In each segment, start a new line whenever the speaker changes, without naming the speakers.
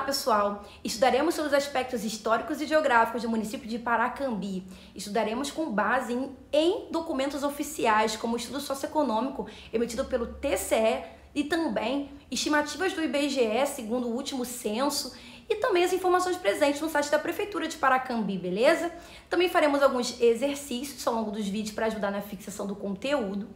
Olá, pessoal! Estudaremos sobre os aspectos históricos e geográficos do município de Paracambi. Estudaremos com base em documentos oficiais, como o estudo socioeconômico emitido pelo TCE e também estimativas do IBGE, segundo o último censo, e também as informações presentes no site da Prefeitura de Paracambi, beleza? Também faremos alguns exercícios ao longo dos vídeos para ajudar na fixação do conteúdo.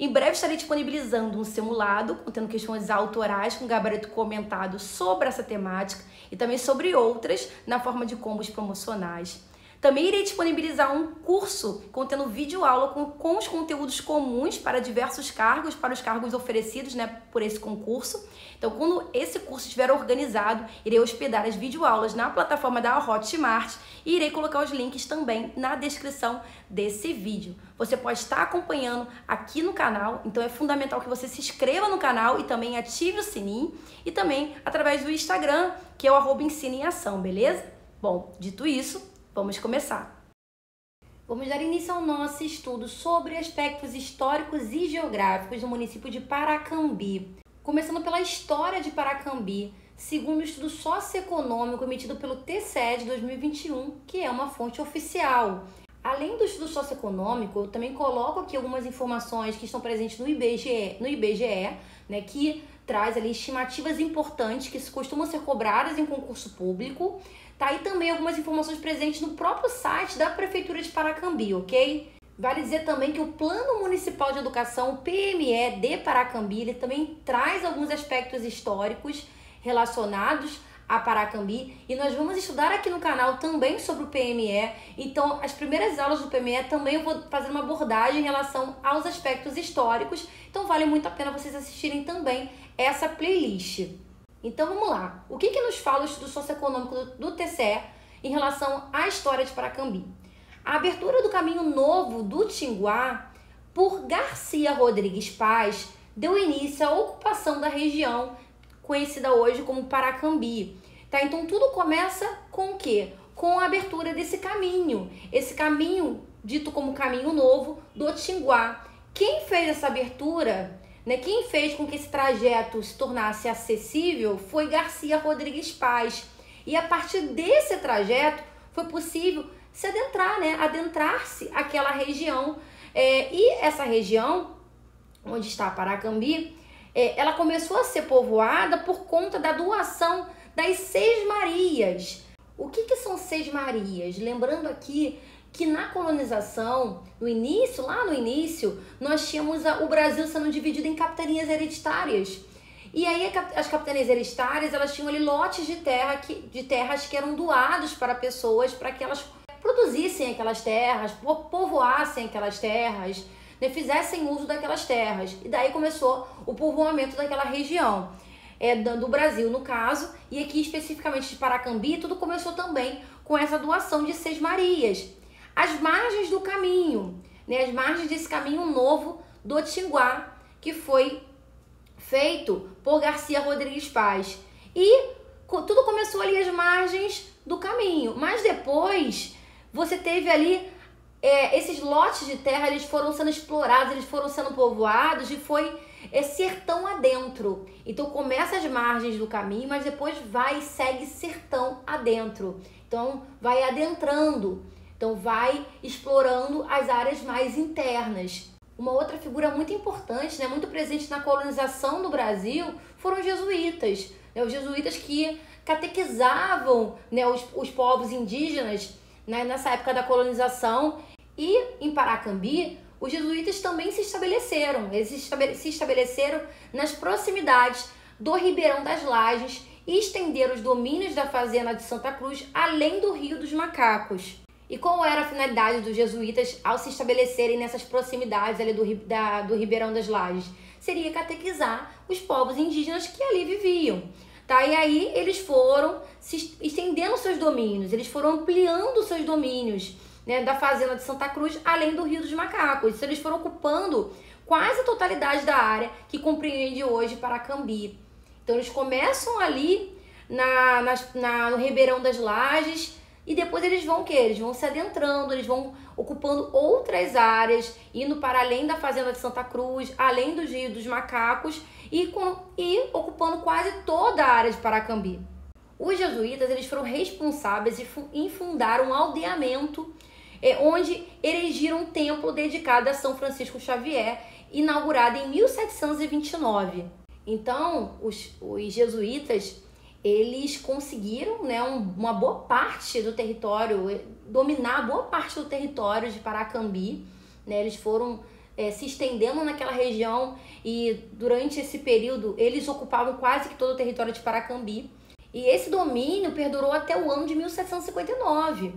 Em breve estarei disponibilizando um simulado contendo questões autorais com gabarito comentado sobre essa temática e também sobre outras na forma de combos promocionais. Também irei disponibilizar um curso contendo vídeo-aula com os conteúdos comuns para diversos cargos, para os cargos oferecidos, por esse concurso. Então, quando esse curso estiver organizado, irei hospedar as videoaulas na plataforma da Hotmart e irei colocar os links também na descrição desse vídeo. Você pode estar acompanhando aqui no canal, então é fundamental que você se inscreva no canal e também ative o sininho, e também através do Instagram, que é o @ensinaemação, beleza? Bom, dito isso, vamos começar. Vamos dar início ao nosso estudo sobre aspectos históricos e geográficos do município de Paracambi. Começando pela história de Paracambi, segundo o estudo socioeconômico emitido pelo TCE de 2021, que é uma fonte oficial. Além do estudo socioeconômico, eu também coloco aqui algumas informações que estão presentes no IBGE, que traz ali estimativas importantes que costumam ser cobradas em concurso público, tá? E também algumas informações presentes no próprio site da Prefeitura de Paracambi, ok? Vale dizer também que o Plano Municipal de Educação, o PME de Paracambi, ele também traz alguns aspectos históricos relacionados a Paracambi, e nós vamos estudar aqui no canal também sobre o PME. Então, as primeiras aulas do PME também eu vou fazer uma abordagem em relação aos aspectos históricos, então vale muito a pena vocês assistirem também essa playlist. Então vamos lá, o que nos fala o estudo socioeconômico do TCE em relação à história de Paracambi? A abertura do caminho novo do Tinguá por Garcia Rodrigues Paz deu início à ocupação da região conhecida hoje como Paracambi, tá? Então tudo começa com o quê? Com a abertura desse caminho, esse caminho dito como caminho novo do Tinguá. Quem fez essa abertura, quem fez com que esse trajeto se tornasse acessível foi Garcia Rodrigues Paz. E a partir desse trajeto foi possível se adentrar, adentrar-se àquela região. E essa região, onde está Paracambi, ela começou a ser povoada por conta da doação das Seis Marias. O que são Seis Marias? Lembrando aqui que na colonização, lá no início, nós tínhamos o Brasil sendo dividido em capitanias hereditárias. E aí as capitanias hereditárias, elas tinham ali lotes de terras que eram doados para pessoas, para que elas produzissem aquelas terras, povoassem aquelas terras, fizessem uso daquelas terras. E daí começou o povoamento daquela região, do Brasil no caso, e aqui especificamente de Paracambi, tudo começou também com essa doação de Seis Marias. As margens do caminho, as margens desse caminho novo do Tinguá, que foi feito por Garcia Rodrigues Paz. E tudo começou ali às margens do caminho, mas depois você teve ali esses lotes de terra, eles foram sendo explorados, eles foram sendo povoados e foi sertão adentro. Então começa as margens do caminho, mas depois vai e segue sertão adentro. Então vai adentrando, então vai explorando as áreas mais internas. Uma outra figura muito importante, muito presente na colonização do Brasil, foram os jesuítas. Os jesuítas que catequizavam os povos indígenas nessa época da colonização. E em Paracambi, os jesuítas também se estabeleceram. Eles se estabeleceram nas proximidades do Ribeirão das Lajes e estenderam os domínios da fazenda de Santa Cruz além do Rio dos Macacos. E qual era a finalidade dos jesuítas ao se estabelecerem nessas proximidades ali do Ribeirão das Lajes? Seria catequizar os povos indígenas que ali viviam. Tá? E aí eles foram se estendendo seus domínios, eles foram ampliando seus domínios, da fazenda de Santa Cruz, além do Rio dos Macacos. Então, eles foram ocupando quase a totalidade da área que compreende hoje Paracambi. Então eles começam ali no Ribeirão das Lajes e depois eles vão o quê? Eles vão se adentrando, eles vão ocupando outras áreas, indo para além da fazenda de Santa Cruz, além do Rio dos Macacos e ocupando quase toda a área de Paracambi. Os jesuítas eles foram responsáveis em fundar um aldeamento onde erigiram um templo dedicado a São Francisco Xavier, inaugurado em 1729. Então, os jesuítas eles conseguiram, né, uma boa parte do território, dominar boa parte do território de Paracambi, né? Eles foram se estendendo naquela região e durante esse período eles ocupavam quase que todo o território de Paracambi. E esse domínio perdurou até o ano de 1759.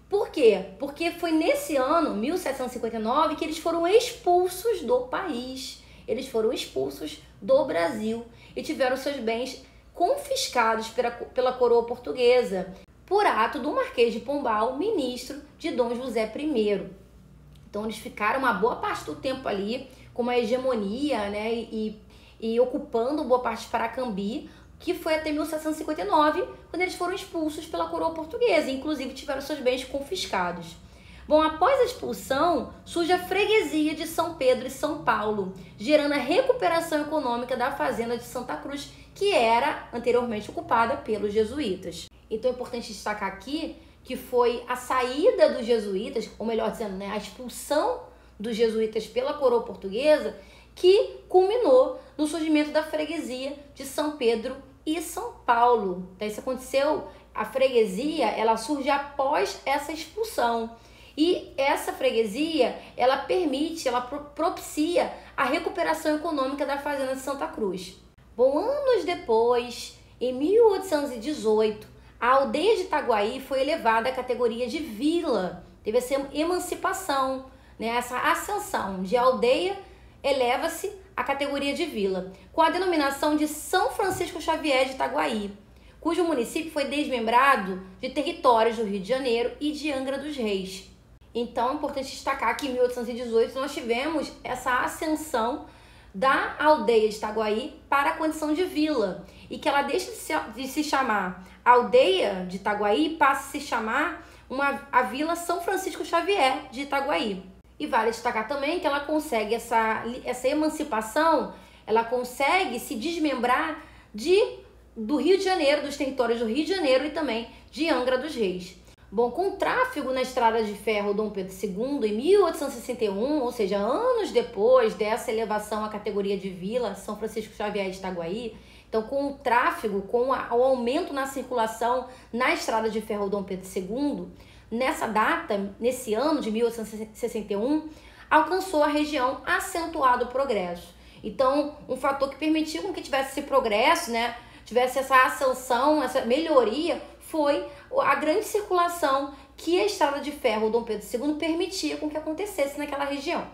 Por quê? Porque foi nesse ano, 1759, que eles foram expulsos do país. Eles foram expulsos do Brasil e tiveram seus bens confiscados pela coroa portuguesa, por ato do Marquês de Pombal, ministro de Dom José I. Então eles ficaram uma boa parte do tempo ali com uma hegemonia, né, e ocupando boa parte de Paracambi, que foi até 1759, quando eles foram expulsos pela coroa portuguesa, inclusive tiveram seus bens confiscados. Bom, após a expulsão, surge a freguesia de São Pedro e São Paulo, gerando a recuperação econômica da fazenda de Santa Cruz, que era anteriormente ocupada pelos jesuítas. Então é importante destacar aqui que foi a saída dos jesuítas, ou melhor dizendo, né, a expulsão dos jesuítas pela coroa portuguesa, que culminou no surgimento da freguesia de São Pedro e São Paulo. Então isso aconteceu, a freguesia, ela surge após essa expulsão. E essa freguesia, ela propicia a recuperação econômica da fazenda de Santa Cruz. Bom, anos depois, em 1818, a aldeia de Itaguaí foi elevada à categoria de vila. Teve essa emancipação, né? Essa ascensão de aldeia eleva-se à categoria de vila, com a denominação de São Francisco Xavier de Itaguaí, cujo município foi desmembrado de territórios do Rio de Janeiro e de Angra dos Reis. Então, é importante destacar que em 1818 nós tivemos essa ascensão da aldeia de Itaguaí para a condição de vila e que ela deixa de se chamar aldeia de Itaguaí e passa a se chamar a Vila São Francisco Xavier de Itaguaí. E vale destacar também que ela consegue essa emancipação, ela consegue se desmembrar do Rio de Janeiro, dos territórios do Rio de Janeiro e também de Angra dos Reis. Bom, com o tráfego na estrada de ferro Dom Pedro II, em 1861, ou seja, anos depois dessa elevação à categoria de vila, São Francisco Xavier de Itaguaí, então com o tráfego, com o aumento na circulação na estrada de ferro Dom Pedro II, nessa data, nesse ano de 1861, alcançou a região acentuado progresso. Então, um fator que permitiu com que tivesse esse progresso, né, tivesse essa ascensão, essa melhoria, foi a grande circulação que a estrada de ferro Dom Pedro II permitia com que acontecesse naquela região.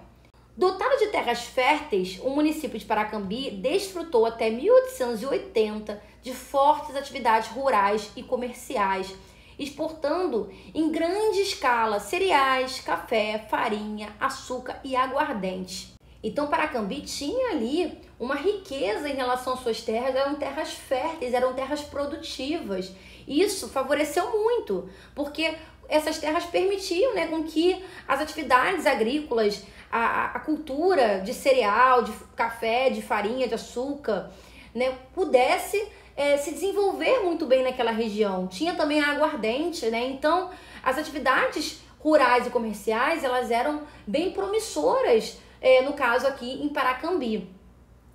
Dotado de terras férteis, o município de Paracambi desfrutou até 1880 de fortes atividades rurais e comerciais, exportando em grande escala cereais, café, farinha, açúcar e aguardente. Então Paracambi tinha ali uma riqueza em relação às suas terras, eram terras férteis, eram terras produtivas. Isso favoreceu muito, porque essas terras permitiam, né, com que as atividades agrícolas, a cultura de cereal, de café, de farinha, de açúcar, né, pudesse se desenvolver muito bem naquela região. Tinha também a aguardente, né? Então as atividades rurais e comerciais, elas eram bem promissoras, no caso aqui em Paracambi.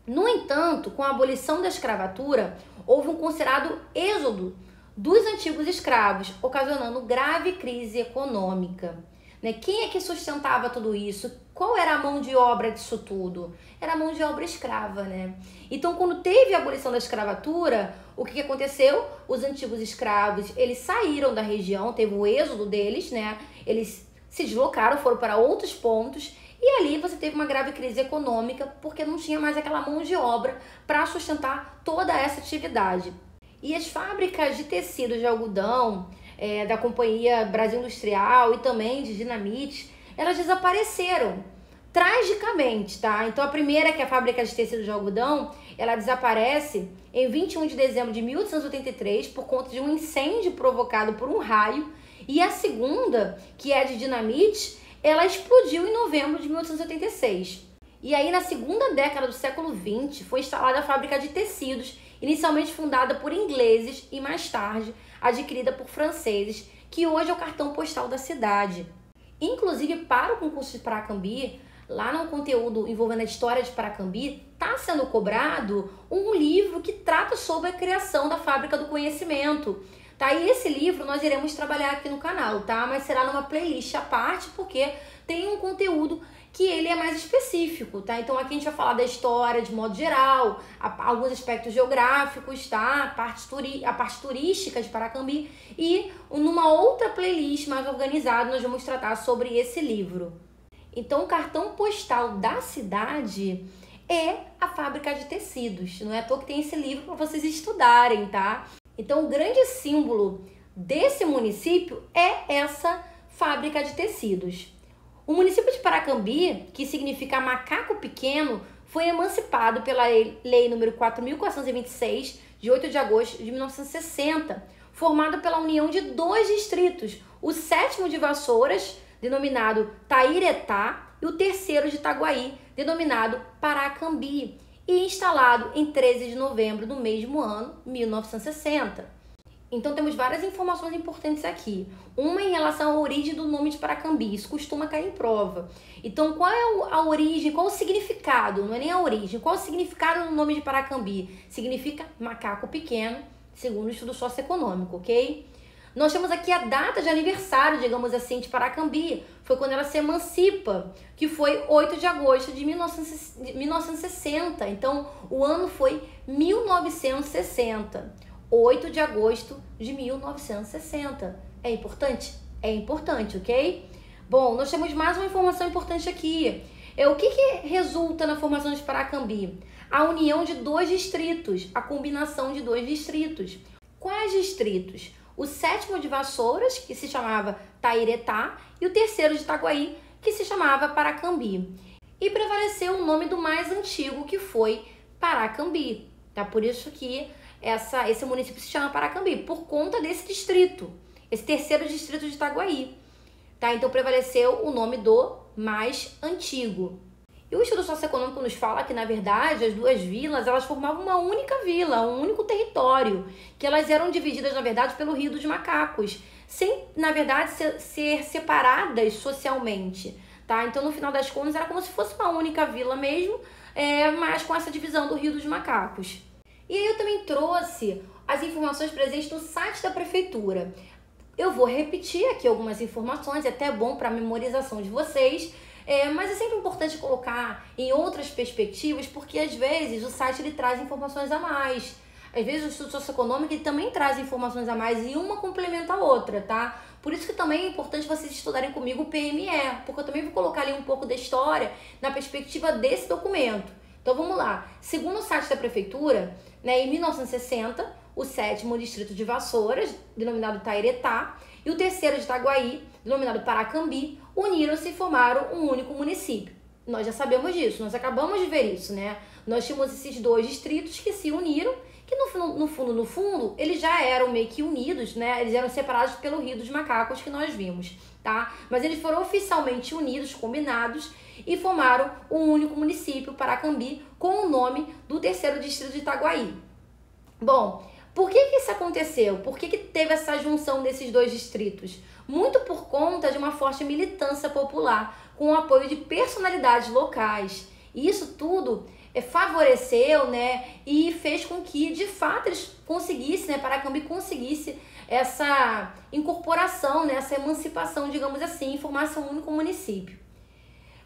No entanto, com a abolição da escravatura, houve um considerado êxodo dos antigos escravos, ocasionando grave crise econômica. Né? Quem é que sustentava tudo isso? Qual era a mão de obra disso tudo? Era a mão de obra escrava, né? Então, quando teve a abolição da escravatura, o que aconteceu? Os antigos escravos, eles saíram da região, teve o êxodo deles, né? Eles se deslocaram, foram para outros pontos, e ali você teve uma grave crise econômica, porque não tinha mais aquela mão de obra para sustentar toda essa atividade. E as fábricas de tecido de algodão, da Companhia Brasil Industrial e também de dinamite, elas desapareceram tragicamente, tá? Então a primeira, que é a fábrica de tecido de algodão, ela desaparece em 21 de dezembro de 1883 por conta de um incêndio provocado por um raio, e a segunda, que é a de dinamite, ela explodiu em novembro de 1886. E aí na segunda década do século XX foi instalada a fábrica de tecidos inicialmente fundada por ingleses e mais tarde adquirida por franceses, que hoje é o cartão postal da cidade. Inclusive, para o concurso de Paracambi, lá no conteúdo envolvendo a história de Paracambi, está sendo cobrado um livro que trata sobre a criação da Fábrica do Conhecimento. Tá? E esse livro nós iremos trabalhar aqui no canal, tá? Mas será numa playlist à parte, porque tem um conteúdo que ele é mais específico, tá? Então aqui a gente vai falar da história de modo geral, alguns aspectos geográficos, tá? A parte turística de Paracambi, e numa outra playlist mais organizada nós vamos tratar sobre esse livro. Então o cartão postal da cidade é a fábrica de tecidos. Não é à toa que tem esse livro para vocês estudarem, tá? Então o grande símbolo desse município é essa fábrica de tecidos. O município de Paracambi, que significa macaco pequeno, foi emancipado pela Lei nº 4.426, de 8 de agosto de 1960, formado pela união de 2 distritos, o 7º de Vassouras, denominado Tairetá, e o 3º de Itaguaí, denominado Paracambi, e instalado em 13 de novembro do mesmo ano, 1960. Então temos várias informações importantes aqui. Uma em relação à origem do nome de Paracambi, isso costuma cair em prova. Então qual é a origem, qual o significado, não é nem a origem, qual o significado do nome de Paracambi? Significa macaco pequeno, segundo o estudo socioeconômico, ok? Nós temos aqui a data de aniversário, digamos assim, de Paracambi. Foi quando ela se emancipa, que foi 8 de agosto de 1960. Então o ano foi 1960. 8 de agosto de 1960. É importante? É importante, ok? Bom, nós temos mais uma informação importante aqui. O que resulta na formação de Paracambi? A união de 2 distritos, a combinação de 2 distritos. Quais distritos? O 7º de Vassouras, que se chamava Tairetá, e o 3º de Itaguaí, que se chamava Paracambi. E prevaleceu o nome do mais antigo, que foi Paracambi. Tá? Por isso que esse município se chama Paracambi, por conta desse distrito, esse 3º distrito de Itaguaí. Tá? Então prevaleceu o nome do mais antigo. E o estudo socioeconômico nos fala que, na verdade, as 2 vilas, elas formavam uma única vila, um único território, que elas eram divididas, na verdade, pelo Rio dos Macacos, sem, na verdade, ser separadas socialmente. Tá? Então, no final das contas, era como se fosse uma única vila mesmo, mas com essa divisão do Rio dos Macacos. E aí eu também trouxe as informações presentes no site da prefeitura. Eu vou repetir aqui algumas informações, é até bom para a memorização de vocês, mas é sempre importante colocar em outras perspectivas, porque às vezes o site ele traz informações a mais. Às vezes o estudo socioeconômico ele também traz informações a mais e uma complementa a outra, tá? Por isso que também é importante vocês estudarem comigo o PME, porque eu também vou colocar ali um pouco da história na perspectiva desse documento. Então vamos lá. Segundo o site da prefeitura, em 1960, o 7º distrito de Vassouras, denominado Tairetá, e o 3º de Itaguaí, denominado Paracambi, uniram-se e formaram um único município. Nós já sabemos disso, nós acabamos de ver isso, né? Nós tínhamos esses 2 distritos que se uniram, que no fundo, eles já eram meio que unidos, né? Eles eram separados pelo Rio dos Macacos que nós vimos, tá? Mas eles foram oficialmente unidos, combinados, e formaram um único município, Paracambi, com o nome do 3º distrito de Itaguaí. Bom, por que isso aconteceu? Por que teve essa junção desses 2 distritos? Muito por conta de uma forte militância popular, com o apoio de personalidades locais. E isso tudo favoreceu, né, e fez com que, de fato, eles conseguissem, né, Paracambi conseguisse essa incorporação, né, essa emancipação, digamos assim, e formasse um único município.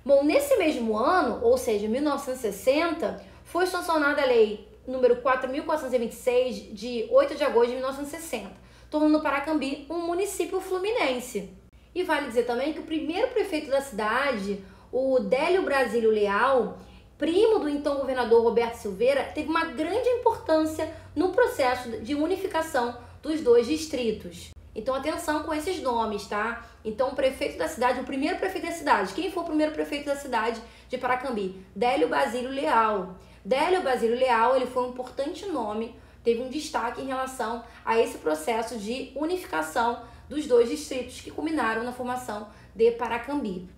Bom, nesse mesmo ano, ou seja, 1960, foi sancionada a Lei número 4.426, de 8 de agosto de 1960, tornando Paracambi um município fluminense. E vale dizer também que o primeiro prefeito da cidade, o Délio Brasílio Leal, primo do então governador Roberto Silveira, teve uma grande importância no processo de unificação dos 2 distritos. Então, atenção com esses nomes, tá? Então, o prefeito da cidade, o primeiro prefeito da cidade. Quem foi o primeiro prefeito da cidade de Paracambi? Délio Brasílio Leal. Délio Brasílio Leal, ele foi um importante nome, teve um destaque em relação a esse processo de unificação dos 2 distritos que culminaram na formação de Paracambi.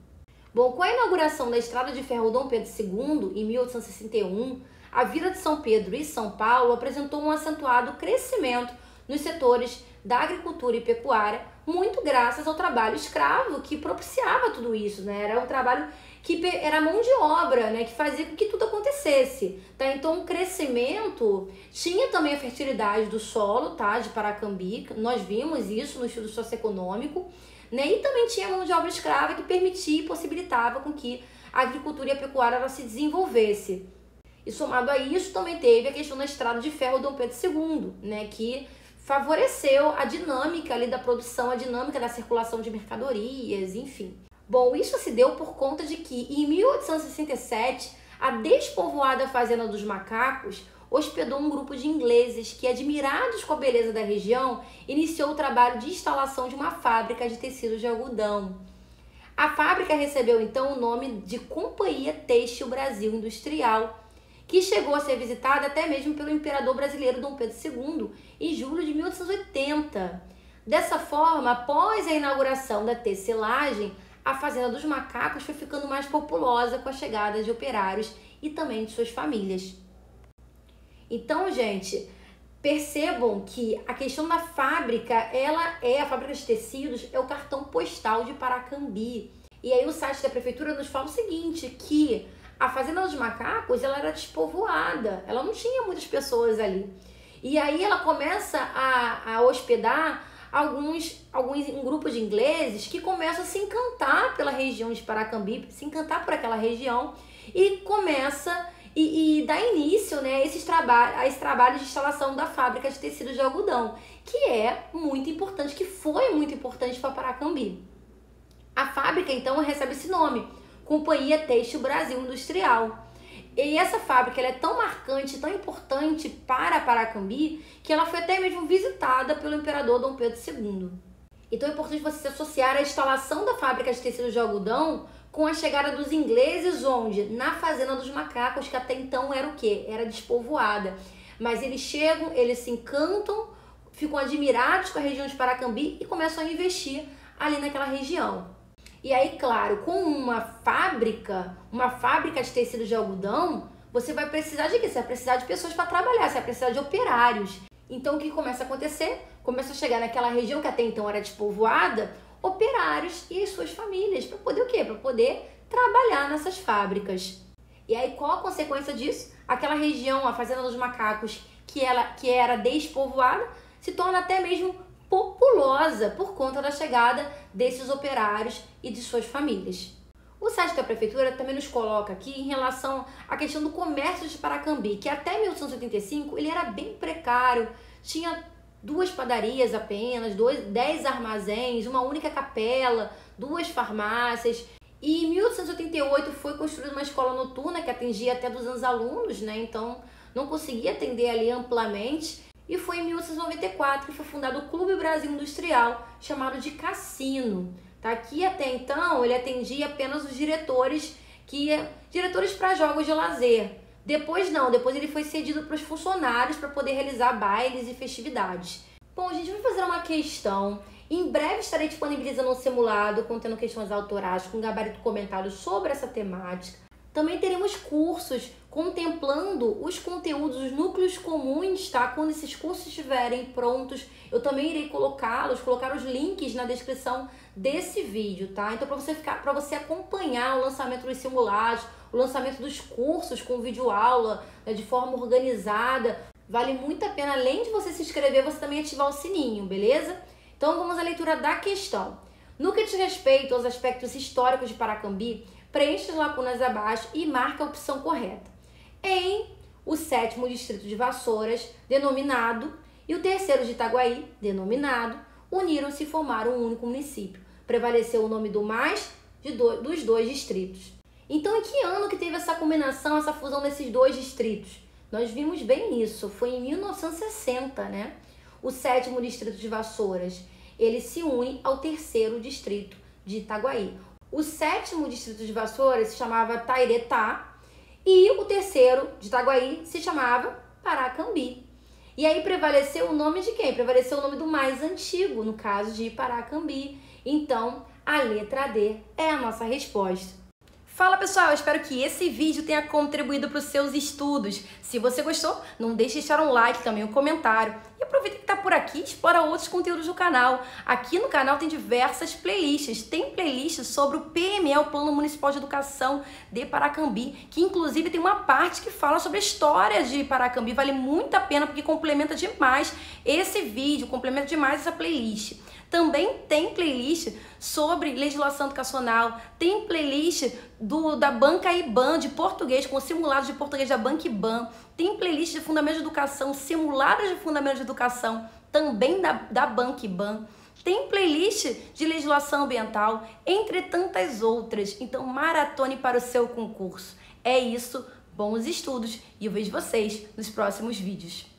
Bom, com a inauguração da Estrada de Ferro Dom Pedro II, em 1861, a Vila de São Pedro e São Paulo apresentou um acentuado crescimento nos setores da agricultura e pecuária, muito graças ao trabalho escravo que propiciava tudo isso, né? Era um trabalho que era mão de obra, né? Que fazia com que tudo acontecesse, tá? Então, o crescimento tinha também a fertilidade do solo, tá? De Paracambi, nós vimos isso no estudo socioeconômico, né? E também tinha mão de obra escrava que permitia e possibilitava com que a agricultura e a pecuária ela se desenvolvesse. E somado a isso, também teve a questão da estrada de ferro Dom Pedro II, né? Que favoreceu a dinâmica ali da produção, a dinâmica da circulação de mercadorias, enfim. Bom, isso se deu por conta de que, em 1867, a despovoada Fazenda dos Macacos hospedou um grupo de ingleses que, admirados com a beleza da região, iniciou o trabalho de instalação de uma fábrica de tecidos de algodão. A fábrica recebeu, então, o nome de Companhia Têxtil Brasil Industrial, que chegou a ser visitada até mesmo pelo imperador brasileiro Dom Pedro II em julho de 1880. Dessa forma, após a inauguração da tecelagem, a Fazenda dos Macacos foi ficando mais populosa com a chegada de operários e também de suas famílias. Então, gente, percebam que a questão da fábrica, a fábrica de tecidos, é o cartão postal de Paracambi. E aí o site da prefeitura nos fala o seguinte, que a Fazenda dos Macacos, ela era despovoada, ela não tinha muitas pessoas ali. E aí ela começa a hospedar um grupo de ingleses que começam a se encantar pela região de Paracambi, se encantar por aquela região e começa e dá início, né, a esse trabalho de instalação da fábrica de tecidos de algodão, que é muito importante, que foi muito importante para Paracambi. A fábrica, então, recebe esse nome, Companhia Têxtil Brasil Industrial. E essa fábrica ela é tão marcante, tão importante para Paracambi, que ela foi até mesmo visitada pelo imperador Dom Pedro II. Então é importante você se associar à instalação da fábrica de tecidos de algodão com a chegada dos ingleses, onde? Na Fazenda dos Macacos, que até então era o quê? Era despovoada. Mas eles chegam, eles se encantam, ficam admirados com a região de Paracambi e começam a investir ali naquela região. E aí, claro, com uma fábrica de tecidos de algodão, você vai precisar de quê? Você vai precisar de pessoas para trabalhar, você vai precisar de operários. Então, o que começa a acontecer? Começa a chegar naquela região que até então era despovoada, operários e as suas famílias, para poder o quê? Para poder trabalhar nessas fábricas. E aí, qual a consequência disso? Aquela região, a Fazenda dos Macacos, que era despovoada, se torna até mesmo populosa por conta da chegada desses operários e de suas famílias. O site da prefeitura também nos coloca aqui em relação à questão do comércio de Paracambi, que até 1885 ele era bem precário, tinha 2 padarias apenas, 10 armazéns, uma única capela, 2 farmácias. E em 1888 foi construída uma escola noturna que atendia até 200 alunos, né? Então não conseguia atender ali amplamente. E foi em 1894 que foi fundado o Clube Brasil Industrial, chamado de Cassino. Tá? Que até então ele atendia apenas os diretores para jogos de lazer. Depois ele foi cedido para os funcionários para poder realizar bailes e festividades. Bom, gente, vamos fazer uma questão. Em breve estarei disponibilizando um simulado contendo questões autorais com gabarito comentado sobre essa temática. Também teremos cursos contemplando os conteúdos, os núcleos comuns, tá? Quando esses cursos estiverem prontos, eu também irei colocar os links na descrição desse vídeo, tá? Então, para você acompanhar o lançamento dos simulados, o lançamento dos cursos com videoaula, né, de forma organizada, vale muito a pena, além de você se inscrever, você também ativar o sininho, beleza? Então, vamos à leitura da questão. No que diz respeito aos aspectos históricos de Paracambi, preencha as lacunas abaixo e marca a opção correta. Em o 7º distrito de Vassouras, denominado, e o 3º de Itaguaí, denominado, uniram-se e formaram um único município. Prevaleceu o nome dos 2 distritos. Então, em que ano que teve essa combinação, essa fusão desses 2 distritos? Nós vimos bem isso, foi em 1960, né? O 7º distrito de Vassouras, ele se une ao 3º distrito de Itaguaí. O 7º distrito de Vassouras se chamava Tairetá e o 3º de Itaguaí se chamava Paracambi. E aí prevaleceu o nome de quem? Prevaleceu o nome do mais antigo, no caso de Paracambi. Então, a letra D é a nossa resposta. Fala pessoal, eu espero que esse vídeo tenha contribuído para os seus estudos. Se você gostou, não deixe de deixar um like, também um comentário. E aproveita que está por aqui e explora outros conteúdos do canal. Aqui no canal tem diversas playlists. Tem playlist sobre o PME, o Plano Municipal de Educação de Paracambi, que inclusive tem uma parte que fala sobre a história de Paracambi. Vale muito a pena porque complementa demais esse vídeo, complementa demais essa playlist. Também tem playlist sobre legislação educacional, tem playlist da Banca IBAN de português, com simulados de português da Banca IBAN, tem playlist de fundamentos de educação, simulados de fundamentos de educação, também da Banca IBAN, tem playlist de legislação ambiental, entre tantas outras. Então maratone para o seu concurso. É isso, bons estudos e eu vejo vocês nos próximos vídeos.